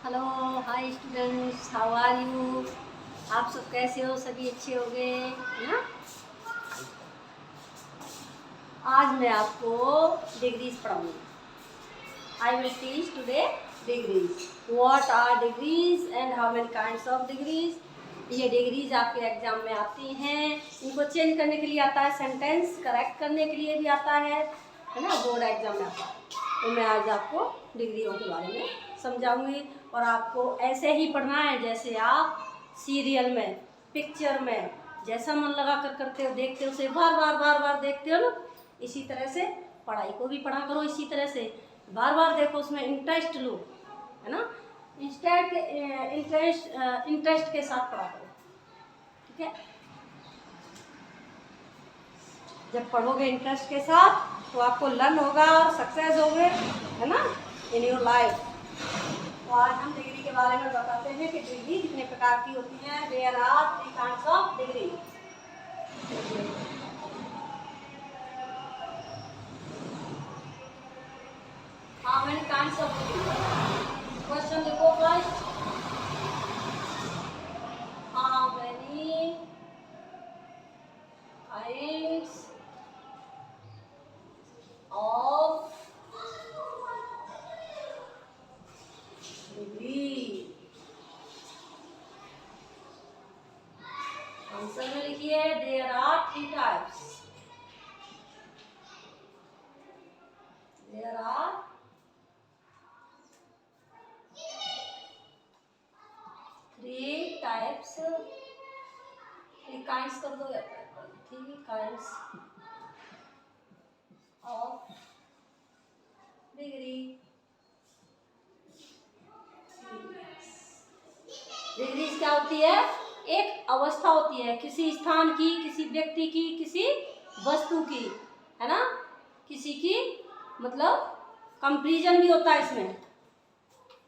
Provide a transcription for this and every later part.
Hello hi students, how are you. आप सब कैसे हो? सभी अच्छे हो गए है ना। आज मैं आपको डिग्रीज पढ़ाऊंगी। I will teach today degrees. What are degrees and how many kinds of degrees. ये डिग्रीज आपके एग्जाम में आती हैं। इनको चेंज करने के लिए आता है, सेंटेंस करेक्ट करने के लिए भी आता है ना। बोर्ड एग्जाम में आता है। तो मैं आज आपको डिग्रियों के बारे में समझाऊंगी और आपको ऐसे ही पढ़ना है जैसे आप सीरियल में, पिक्चर में जैसा मन लगा कर करते हो, देखते हो, उसे बार बार बार बार देखते हो ना, इसी तरह से पढ़ाई को भी पढ़ा करो। इसी तरह से बार बार देखो, उसमें इंटरेस्ट लो, है ना। इंटरेस्ट के साथ पढ़ा करो, ठीक है। जब पढ़ोगे इंटरेस्ट के साथ तो आपको लर्न होगा और सक्सेस होगे, है ना, इन योर लाइफ। तो आज हम डिग्री के बारे में बताते हैं कि डिग्री कितने प्रकार की होती है। There are 3 kinds of degree. How many kinds of degree? Question देखो first. How many kinds of degree? Answer में लिखिए there are 3 types. There are 3 types. 3 kinds कर दो या 3 काइंड्स ऑफ डिग्री। डिग्रीज क्या होती है? एक अवस्था होती है किसी स्थान की, किसी व्यक्ति की, किसी वस्तु की, है ना। किसी की मतलब कंपैरिजन भी होता है इसमें,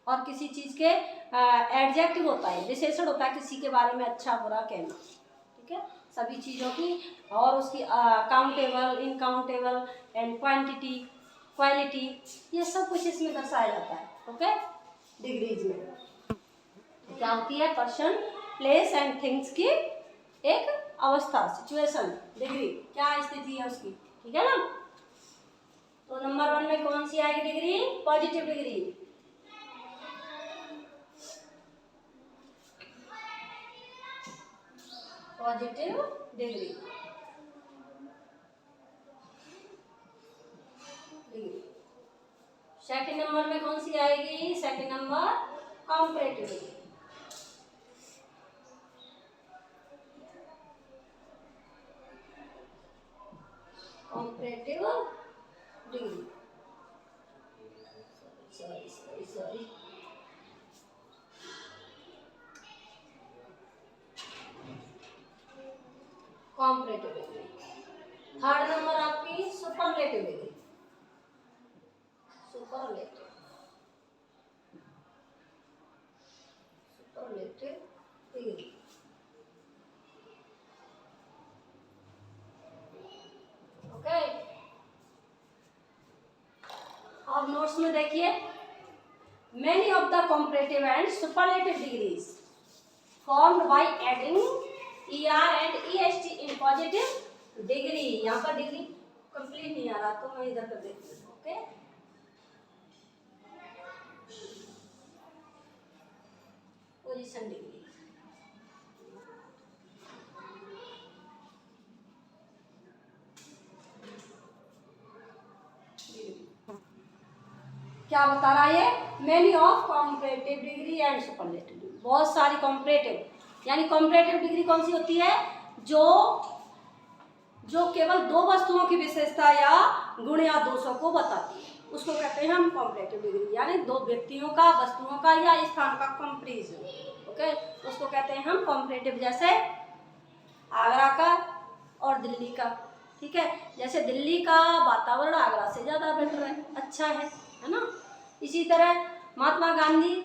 और किसी चीज के एडजेक्टिव होता है, विशेषण होता है किसी के बारे में अच्छा बुरा कहना, ठीक है। सभी चीजों की और उसकी काउंटेबल, इनकाउंटेबल एंड क्वांटिटी, क्वालिटी, ये सब कुछ इसमें दर्शाया जाता है। ओके, डिग्रीज में क्या होती है? पर्सन, प्लेस एंड थिंग्स की एक अवस्था, सिचुएशन। डिग्री क्या स्थिति है उसकी, ठीक है ना। तो नंबर 1 में कौन सी आएगी degree? Positive degree. Positive degree. Second number में कौन सी आएगी? Second number comparative degree. Comparative degree, sorry comparative degree. Third number आपकी superlative degree. Superlative, superlative degree. Okay, अब नोट्स में देखिए, many of the comparative and superlative degrees formed by adding er and est in positive degree। यहाँ पर degree complete नहीं आ रहा तो मैं इधर कर देती हूँ। Okay, position degree. क्या बता रहा है ये? Many of comparative degree and superlative degree. बहुत सारी कॉम्परेटिव, यानी कॉम्परेटिव डिग्री कौन सी होती है? जो केवल 2 वस्तुओं की विशेषता या गुण या दोषों को बताती है, उसको कहते हैं हम कॉम्परेटिव डिग्री। यानी 2 व्यक्तियों का, वस्तुओं का या स्थान का कंपैरिजन। ओके, उसको कहते हैं हम कॉम्परेटिव। जैसे आगरा का और दिल्ली का, ठीक है। जैसे दिल्ली का वातावरण आगरा से ज़्यादा बेटर है, अच्छा है ना। इसी तरह महात्मा गांधी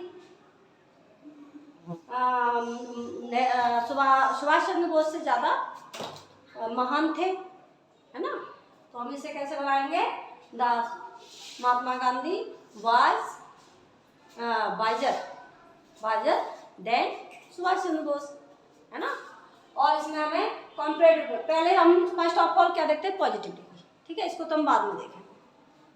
सुभाष चंद्र बोस से ज़्यादा महान थे, है ना। तो हम इसे कैसे बनाएंगे? The Mahatma Gandhi was wiser larger than Subhash Chandra Bose, है ना। और इसमें हमें कंपैरेटिव, पहले हम फर्स्ट ऑफ ऑल क्या देखते हैं, पॉजिटिव डिग्री, ठीक है, इसको तो हम बाद में देखें।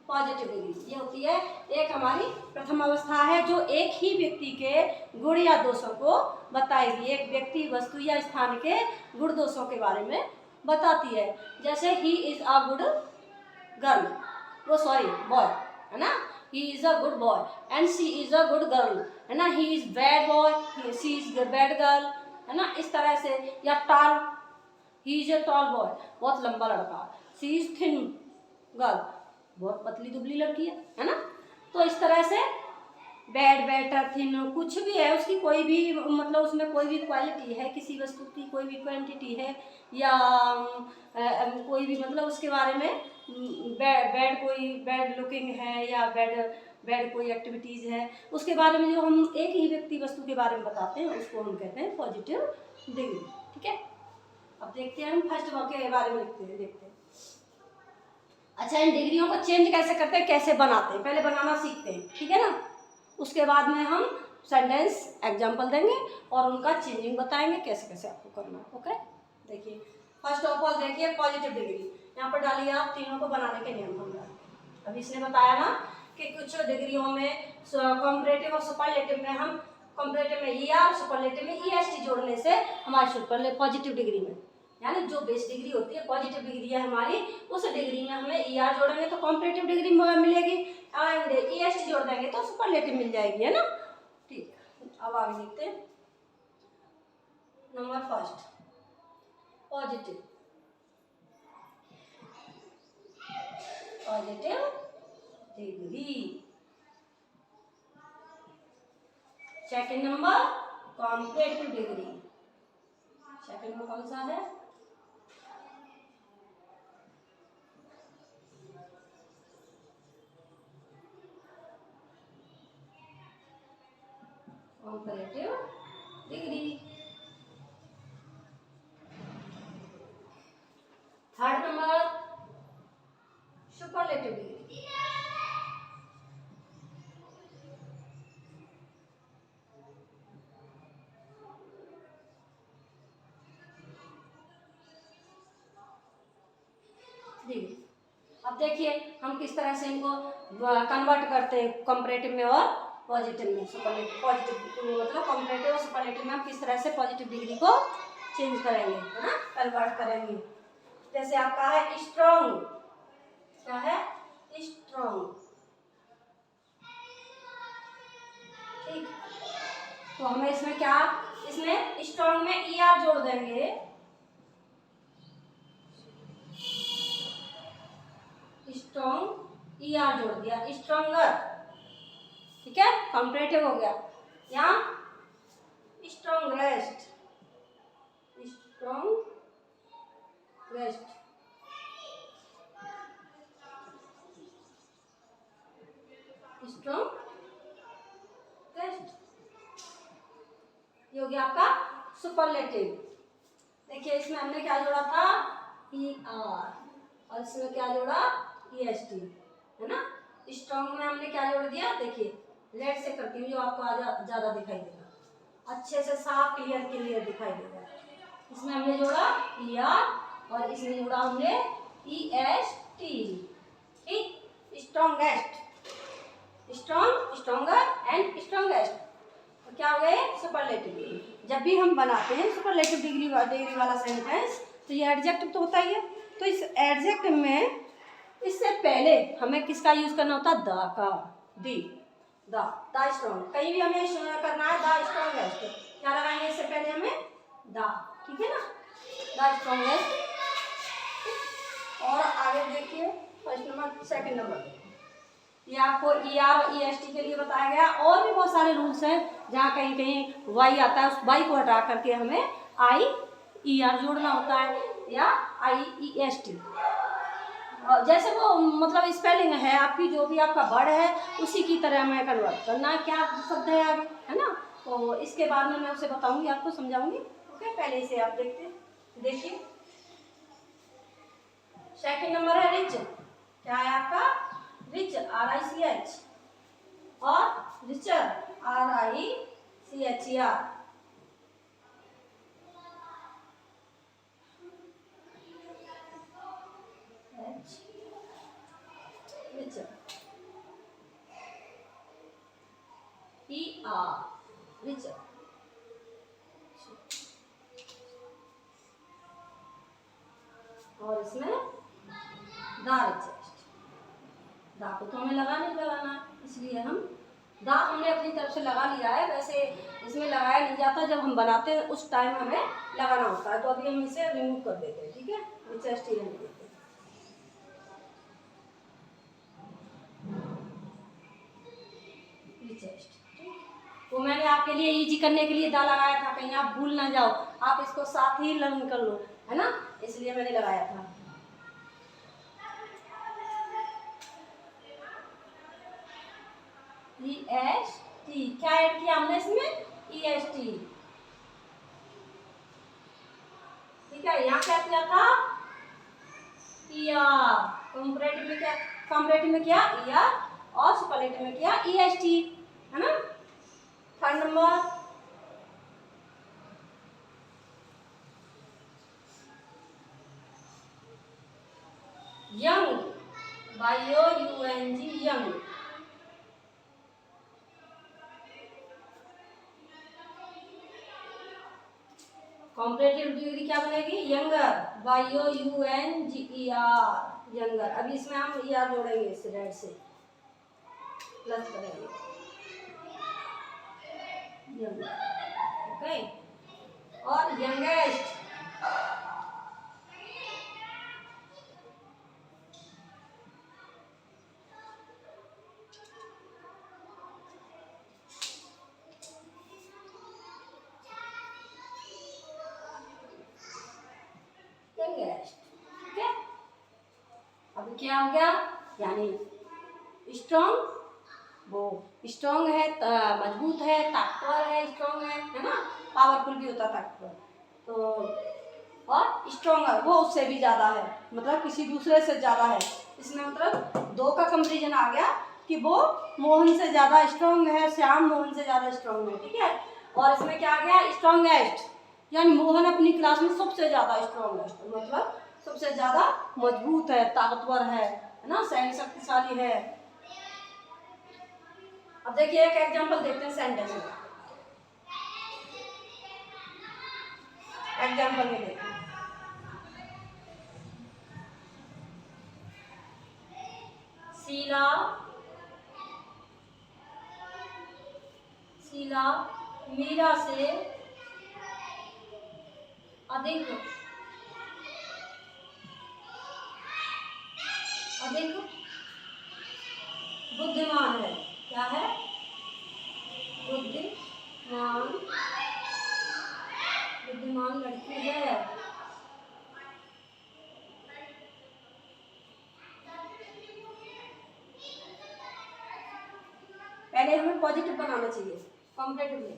पॉजिटिव डिग्री ये होती है एक हमारी प्रथम अवस्था है जो एक ही व्यक्ति के गुण या दोषों को बताएगी, एक व्यक्ति, वस्तु या स्थान के गुण दोषों के बारे में बताती है। जैसे he is a good girl, वो सॉरी बॉय, है ना, he is a good boy and she is a good girl, है ना, he is bad boy, she is bad girl, है ना, इस तरह से। या tall, he is a tall boy, बहुत लंबा लड़का, शी इज थिन गर्ल, बहुत पतली दुबली लड़की है ना। तो इस तरह से बैड, बेटर, थिन, कुछ भी है उसकी कोई भी मतलब उसमें कोई भी क्वालिटी है, किसी वस्तु की कोई भी क्वांटिटी है या कोई भी मतलब उसके बारे में बैड कोई बैड लुकिंग है या बैड कोई एक्टिविटीज़ है, उसके बारे में जो हम एक ही व्यक्ति वस्तु के बारे में बताते हैं उसको हम कहते हैं पॉजिटिव डिग्री, ठीक है। अब देखते हैं हम फर्स्ट के बारे में देखते हैं। अच्छा, इन डिग्रियों को चेंज कैसे करते हैं, कैसे बनाते हैं, पहले बनाना सीखते हैं, ठीक है ना। उसके बाद में हम सेंटेंस एग्जाम्पल देंगे और उनका चेंजिंग बताएंगे कैसे कैसे आपको करना है। ओके, देखिए फर्स्ट ऑफ ऑल देखिए पॉजिटिव डिग्री, यहाँ पर डालिए आप तीनों को बनाने के नियम हम डालेंगे। अभी इसने बताया ना कि कुछ डिग्रियों में कंपैरेटिव और सुपरलेटिव में हम कंपैरेटिव में ई आर, सुपरलेटिव में ई एस टी जोड़ने से हमारे सुपर पॉजिटिव डिग्री में यानी जो बेस डिग्री होती है, पॉजिटिव डिग्री है हमारी, उस डिग्री में हमें ई आर जोड़ेंगे तो कॉम्परेटिव डिग्री मिलेगी एंड ई एस टी जोड़ देंगे तो सुपरलेटिव मिल जाएगी, है ना। ठीक, अब आगे देखते हैं। Number first positive, positive degree. Second number comparative degree, second में कौन सा है, comparative degree. Third number superlative degree. अब देखिए हम किस तरह से इनको कन्वर्ट करते हैं कंपैरेटिव में और पॉजिटिव में। सुपरलेटिव पॉजिटिव मतलब कंपैरेटिव और सुपरलेटिव में हम किस तरह से पॉजिटिव डिग्री को चेंज करेंगे, है ना, कन्वर्ट करेंगे। जैसे आपका है स्ट्रॉन्ग, क्या है, स्ट्रॉन्ग, ठीक। तो हमें इसमें क्या, इसमें स्ट्रॉन्ग में ई आर जोड़ देंगे, स्ट्रॉन्ग ई आर जोड़ दिया, स्ट्रॉन्गर, ठीक है, कंपैरेटिव हो गया। यहाँ स्ट्रॉन्गेस्ट, स्ट्रॉन्गेस्ट, स्ट्रॉन्गेस्ट, ये हो गया आपका सुपरलेटिव। देखिए इसमें हमने क्या जोड़ा था, ई आर, और इसमें क्या जोड़ा, ई एस टी, है ना। स्ट्रॉन्ग में हमने क्या जोड़ दिया, देखिए रेड से करती हूँ जो आपको ज्यादा दिखाई देगा, अच्छे से साफ क्लियर क्लियर दिखाई देगा। इसमें हमने जोड़ा ई आर और इसमें जोड़ा हमने ई एस टी, ठीक। Strongest, strong, stronger and strongest, तो क्या हो गए, सुपरलेटिव डिग्री। जब भी हम बनाते हैं सुपरलेटिव डिग्री वाला सेंटेंस तो ये एडजेक्टिव तो होता ही है, तो इस एडजेक्टिव में इससे पहले हमें किसका यूज करना होता है, द का, दी, द स्ट्रॉन्ग, कहीं भी हमें करना है द स्ट्रॉन्गेस्ट, क्या लगाएंगे इससे पहले हमें द, ठीक है ना, द स्ट्रॉन्गेस्ट। और आगे देखिए फर्स्ट नंबर, सेकंड नंबर, ये आपको ई आर और ई एस टी के लिए बताया गया। और भी बहुत सारे रूल्स हैं जहाँ कहीं कहीं वाई आता है, उस वाई को हटा करके हमें आई ई आर जोड़ना होता है या आई ई एस टी, जैसे वो मतलब स्पेलिंग है आपकी, जो भी आपका वर्ड है उसी की तरह हमें कन्वर्ट करना, क्या शब्द है आगे, है ना। तो इसके बाद में मैं उसे बताऊंगी, आपको समझाऊंगी। ओके, पहले इसे आप देखिए। सेकंड नंबर है रिच, क्या है आपका, rich, R I C H, और richer, R I C E R richer. और इसमें द रिचेस्ट। दा को तो हमें लगाना, इसलिए हम दा हमने अपनी तरफ से लगा लिया है। वैसे इसमें लगाया नहीं जाता, जब हम बनाते हैं उस टाइम हमें लगाना होता है। तो अभी हम इसे रिमूव कर देते हैं, ठीक है, रिचेस्ट ही रहने देते हैं। रिचेस्ट, तो मैंने आपके लिए इजी करने के लिए दा लगाया था, कहीं आप भूल ना जाओ, आप इसको साथ ही लर्न कर लो, है ना, इसलिए मैंने लगाया था। EST, क्या ऐड किया हमने इसमें? EST, ठीक है। यहाँ क्या किया था? ER, कंपैरेटिव में क्या, कंपैरेटिव में किया ER और सुपरलेटिव में किया EST, है ना। Third number, young, YOUNG, young. Comparative degree क्या बनेगी? Younger, YOUNGER, younger. अभी इसमें हम ER जोड़ेंगे, इस रेड से प्लस करेंगे, यंगर, ओके। और यंगेस्ट, यंगेस्ट, ठीक है। अब क्या हो गया? यानी स्ट्रॉन्ग, वो स्ट्रॉन्ग है, मजबूत है, ताकतवर है, स्ट्रॉन्ग है ना, पावरफुल भी होता ताकतवर। तो और स्ट्रॉन्गर वो उससे भी ज़्यादा है, मतलब किसी दूसरे से ज़्यादा है। इसमें मतलब दो का कंपेरिजन आ गया कि वो मोहन से ज़्यादा स्ट्रॉन्ग है, श्याम मोहन से ज़्यादा स्ट्रॉन्ग है, ठीक है। और इसमें क्या आ गया? स्ट्रॉन्गेस्ट, यानी मोहन अपनी क्लास में सबसे ज़्यादा स्ट्रॉन्गेस्ट, मतलब सबसे ज़्यादा मजबूत है, ताकतवर है ना, सैन्य शक्तिशाली है। अब देखिए एक एग्जांपल देखते हैं सेंटेंस में। एग्जांपल में देखिए, शीला मीरा से अधिक बुद्धिमान है। क्या है? बुद्धिमान लड़की है। पहले हमें पॉजिटिव बनाना चाहिए, कॉम्परेटिव में।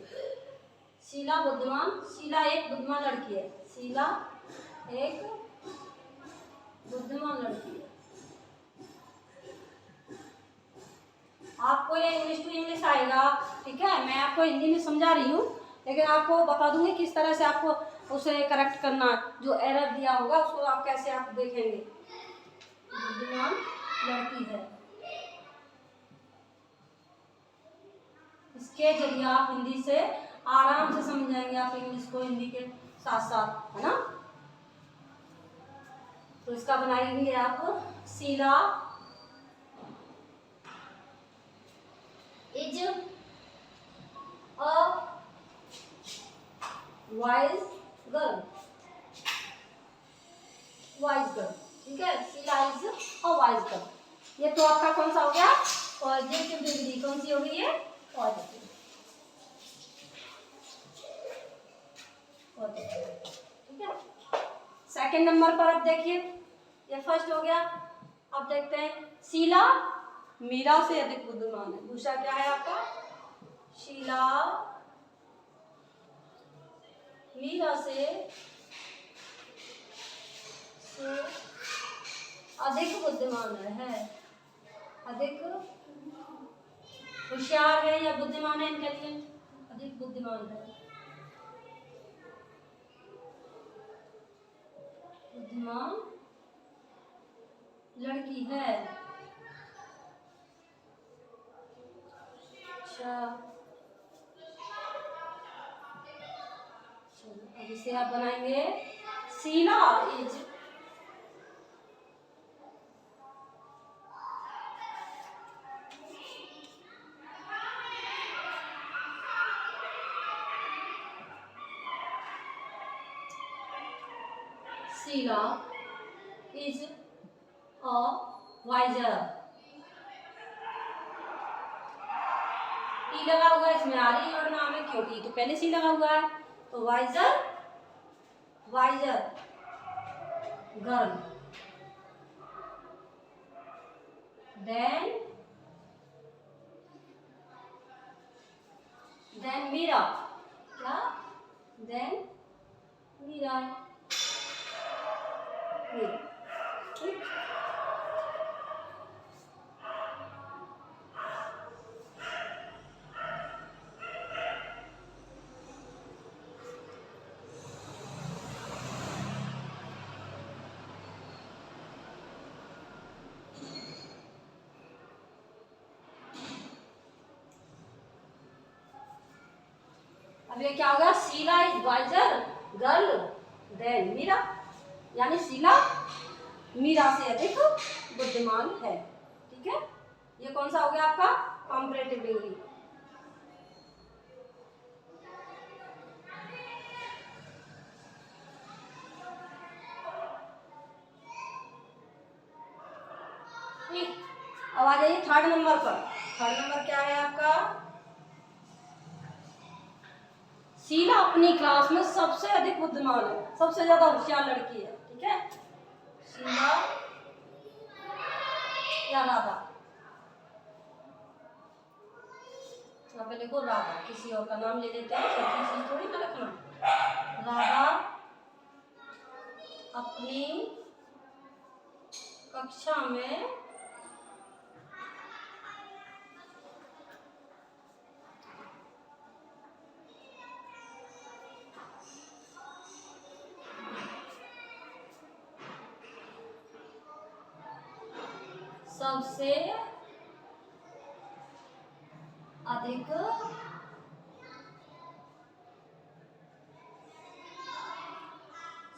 शीला बुद्धिमान, शीला एक बुद्धिमान लड़की है, शीला एक बुद्धिमान लड़की है। आपको ये इंग्लिश टू इंग्लिश आएगा, ठीक है, मैं आपको हिंदी में समझा रही हूँ, लेकिन आपको बता दूंगी किस तरह से आपको उसे करेक्ट करना, जो एरर दिया होगा उसको आप कैसे आप देखेंगे। बुद्धिमान लड़की है, इसके जरिए आप हिंदी से आराम से समझ जाएंगे, आप इंग्लिश को हिंदी के साथ साथ, है ना। तो इसका बनाएंगे आप, Sheela is a wise girl, ठीक है, Sheela is a wise girl. ये तो आपका कौन सा हो गया? Positive degree. कौन सी हो गई है? पॉजिटिव, ठीक है। सेकंड नंबर पर अब देखिए, ये फर्स्ट हो गया। अब देखते हैं, शीला मीरा से अधिक बुद्धिमान है। दूसरा क्या है आपका? शीला मीरा से अधिक बुद्धिमान है, अधिक होशियार है या बुद्धिमान है, इंटेलिजेंट, अधिक बुद्धिमान है, बुद्धिमान लड़की है। अच्छा, अब इसे आप बनाएंगे Sheela is Sheela is a wiser. ई लगा हुआ है इसमें, आरी और नाम है क्योंकि तो पहले सी लगा हुआ है, तो wiser wiser girl than Meera, क्या देन मीरा, ठीक। अब ये क्या होगा, Sheela is wiser girl than Meera, यानी शीला मीरा से अधिक बुद्धिमान है। ठीक है, ये कौन सा हो गया आपका कंपैरेटिव डिग्री। ठीक, अब आ जाइए थर्ड नंबर पर। थर्ड नंबर क्या है आपका, शीला अपनी क्लास में सबसे अधिक बुद्धिमान है, सबसे ज्यादा होशियार लड़की है। ठीक है, शीला या राधा, यहाँ पे लिखो राधा, किसी और का नाम ले लेते हैं, किसी थोड़ी ना रखना। राधा अपनी कक्षा में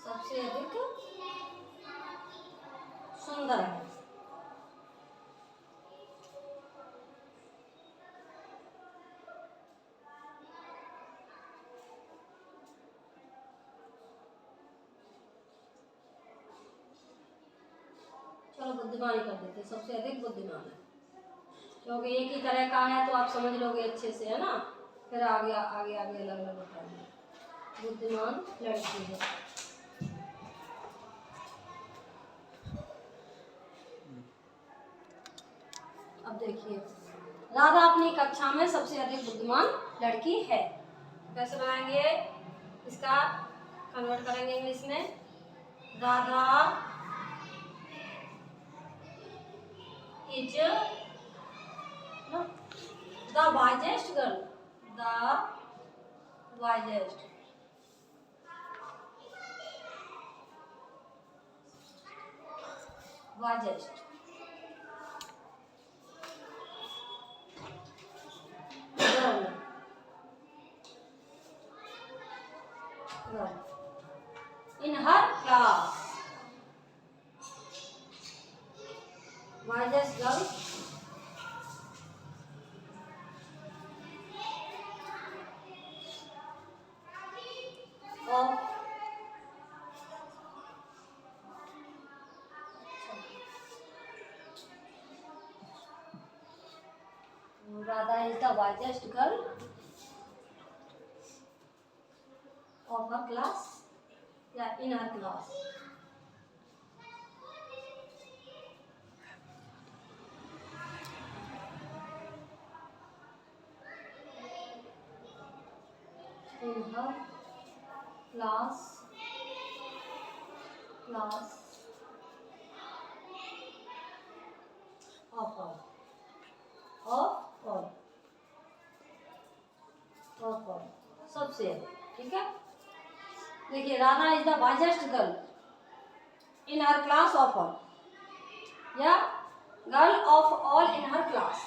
सबसे अधिक सुंदर है। चलो बुद्धिमानी कर देते, सबसे अधिक बुद्धिमान है, क्योंकि एक ही तरह का है तो आप समझ लोगे अच्छे से, है ना। फिर आगे आगे आगे अलग अलग बताएंगे। बुद्धिमान लड़की है। अब देखिए, राधा अपनी कक्षा में सबसे अधिक बुद्धिमान लड़की है। कैसे बनाएंगे, इसका कन्वर्ट करेंगे इंग्लिश में। Radha is the wisest girl, the wisest girl in her class, wisest girl of Radha is the wisest girl of her class, yeah, in her class. In her class of all. सबसे, ठीक है। देखिए, Radha is the wisest girl in her class of all, या girl of all in her class.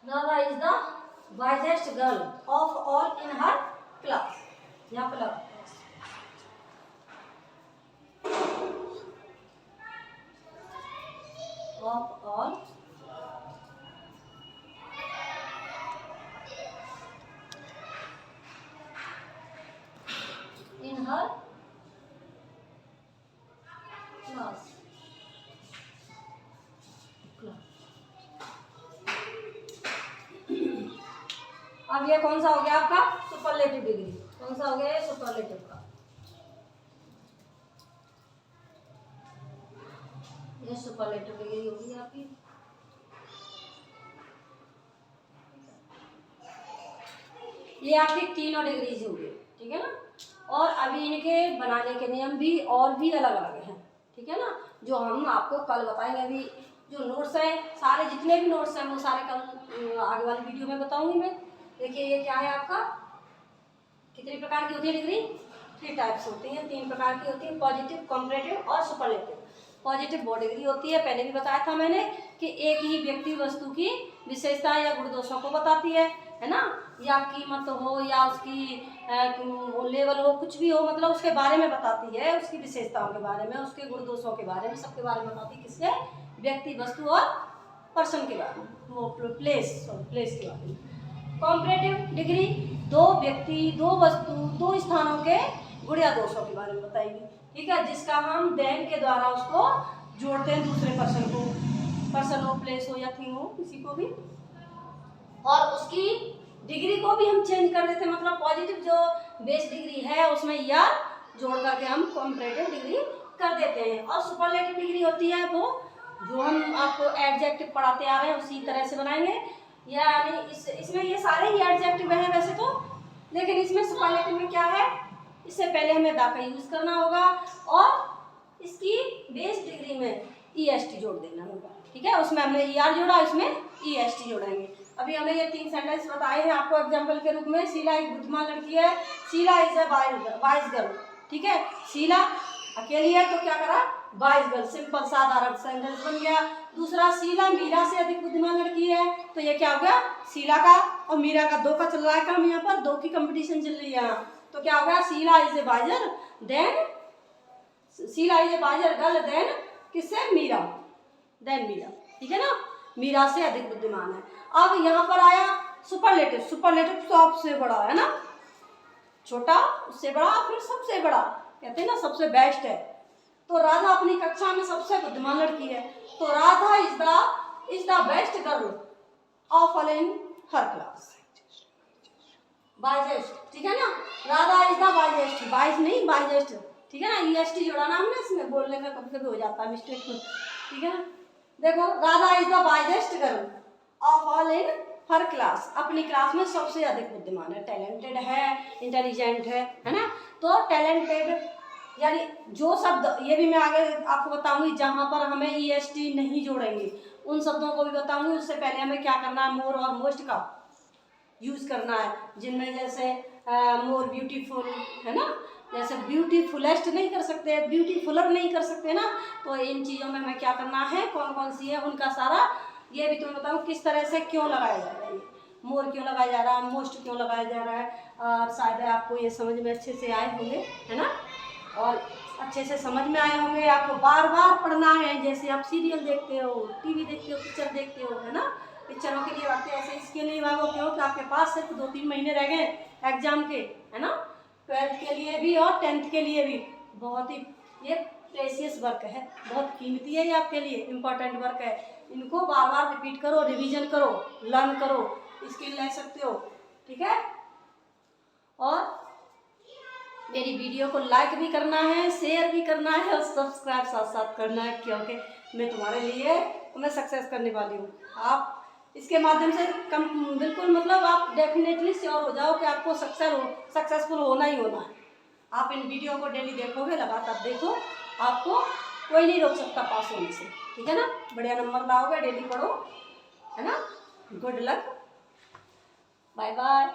Radha is the wisest girl of all in her class. यहाँ पे लगा of all in her class. अब ये कौन सा हो गया आपका सुपरलेटिव डिग्री, कौन सा हो गया ये सुपरलेटिव का, ये सुपरलेटिव डिग्री होगी आपकी। ये आपकी तीनों डिग्रीज होगी, ठीक है ना। और अभी इनके बनाने के नियम भी और भी अलग अलग हैं, ठीक है ना, जो हम आपको कल बताएंगे। अभी जो नोट्स हैं सारे, जितने भी नोट्स हैं वो सारे कल आगे वाली वीडियो में बताऊंगी मैं। देखिए ये क्या है आपका, कितनी प्रकार की होती है डिग्री, 3 टाइप्स होती हैं, 3 प्रकार की होती है, पॉजिटिव, कंपैरेटिव और सुपरलेटिव। पॉजिटिव वो डिग्री होती है, पहले भी बताया था मैंने, कि एक ही व्यक्ति वस्तु की विशेषता या गुण दोषों को बताती है ना, या कीमत हो या उसकी लेवल हो, कुछ भी हो, मतलब उसके बारे में बताती है, उसकी विशेषताओं के बारे में, उसके गुण दोषों के बारे में, सबके बारे में बताती है। किसके, व्यक्ति, वस्तु और पर्सन के बारे में, वो प्लेस के बारे में। कॉम्परेटिव डिग्री दो व्यक्ति, दो वस्तु, दो स्थानों के गुण या दोषों के बारे में बताएगी, ठीक है, जिसका हम देन के द्वारा उसको जोड़ते हैं दूसरे पर्सन को, पर्सन हो, प्लेस हो या थिंग हो, किसी को भी, और उसकी डिग्री को भी हम चेंज कर देते हैं। मतलब पॉजिटिव जो बेस डिग्री है उसमें यार जोड़ करके हम कॉम्परेटिव डिग्री कर देते हैं। और सुपरलेटिव डिग्री होती है वो जो हम आपको एडजेक्टिव पढ़ाते आ रहे हैं उसी तरह से बनाएंगे, यानी इसमें ये सारे ही एडजेक्टिव हैं वैसे तो, लेकिन इसमें सुपरलेटिव में क्या है, इससे पहले हमें दा का यूज करना होगा और इसकी बेस डिग्री में EST जोड़ देना होगा, ठीक है। उसमें हमने ER जोड़ा, इसमें EST जोड़ेंगे। अभी हमने ये 3 सेंटेंस बताए हैं आपको एग्जाम्पल के रूप में। शीला एक बुद्धिमान लड़की है, Sheela is a wise girl, ठीक है। शीला अकेली है तो क्या करा, वाइज गर्ल, सिंपल साधारण सेंटेंस बन गया। दूसरा, शीला मीरा से अधिक बुद्धिमान लड़की है, तो ये क्या हो गया, शीला का और मीरा का 2 का चल रहा है काम, यहाँ पर 2 की कंपटीशन चल रही है यहाँ, तो क्या हो गया, Sheela is a wiser than, Sheela is a wiser girl than किससे, मीरा, देन मीरा, ठीक है ना, मीरा से अधिक बुद्धिमान है। अब यहाँ पर आया सुपरलेटिव, सुपरलेटिव सबसे बड़ा है ना, छोटा उससे बड़ा फिर सबसे बड़ा, कहते हैं ना सबसे बेस्ट है। तो राधा अपनी कक्षा में सबसे बुद्धिमान लड़की है, तो Radha is the best girl of all in her class, wisest, ठीक है ना, Radha is the wisest, wise नहीं वाइजेस्ट, ठीक है ना, EST जोड़ा ना हमने, इसमें बोलने में कभी कभी हो जाता है मिस्टेक, ठीक है ना। देखो, Radha is the wisest girl of all in her class, अपनी क्लास में सबसे अधिक बुद्धिमान है, टैलेंटेड है, इंटेलिजेंट है ना। तो टैलेंटेड यानी जो शब्द, ये भी मैं आगे आपको बताऊंगी जहाँ पर हमें EST नहीं जोड़ेंगे, उन शब्दों को भी बताऊंगी। उससे पहले हमें क्या करना है, मोर और मोस्ट का यूज करना है, जिनमें जैसे मोर ब्यूटीफुल है ना, जैसे ब्यूटीफुलेस्ट नहीं कर सकते, ब्यूटीफुलर नहीं कर सकते ना, तो इन चीज़ों में हमें क्या करना है, कौन कौन सी है उनका सारा ये भी तुम्हें बताऊँ किस तरह से क्यों लगाया जा रहा है, ये मोर क्यों लगाया जा रहा है, मोस्ट क्यों लगाया जा रहा है, और शायद आपको ये समझ में अच्छे से आए होंगे, है ना, और अच्छे से समझ में आए होंगे। आपको बार बार पढ़ना है, जैसे आप सीरियल देखते हो, TV देखते हो, पिक्चर देखते हो, है ना, पिक्चरों के लिए बातें ऐसे इसके लिए वो क्यों कि आपके पास सिर्फ 2-3 महीने रह गए एग्जाम के, है ना, 12th के लिए भी और 10th के लिए भी। बहुत ही ये प्रेशियस वर्क है, बहुत कीमती है, ये आपके लिए इम्पोर्टेंट वर्क है। इनको बार बार रिपीट करो, रिवीजन करो, लर्न करो, स्किल ले सकते हो, ठीक है। और मेरी वीडियो को लाइक भी करना है, शेयर भी करना है और सब्सक्राइब साथ साथ करना है, क्योंकि मैं तुम्हारे लिए तुम्हें सक्सेस करने वाली हूँ। आप इसके माध्यम से बिल्कुल मतलब आप डेफिनेटली श्योर हो जाओ कि आपको सक्सेसफुल होना ही होना है। आप इन वीडियो को डेली देखोगे, लगातार देखो, आपको कोई नहीं रोक सकता पास होने से, ठीक है ना। बढ़िया नंबर लाओगे, डेली पढ़ो, है ना। Good luck, bye bye.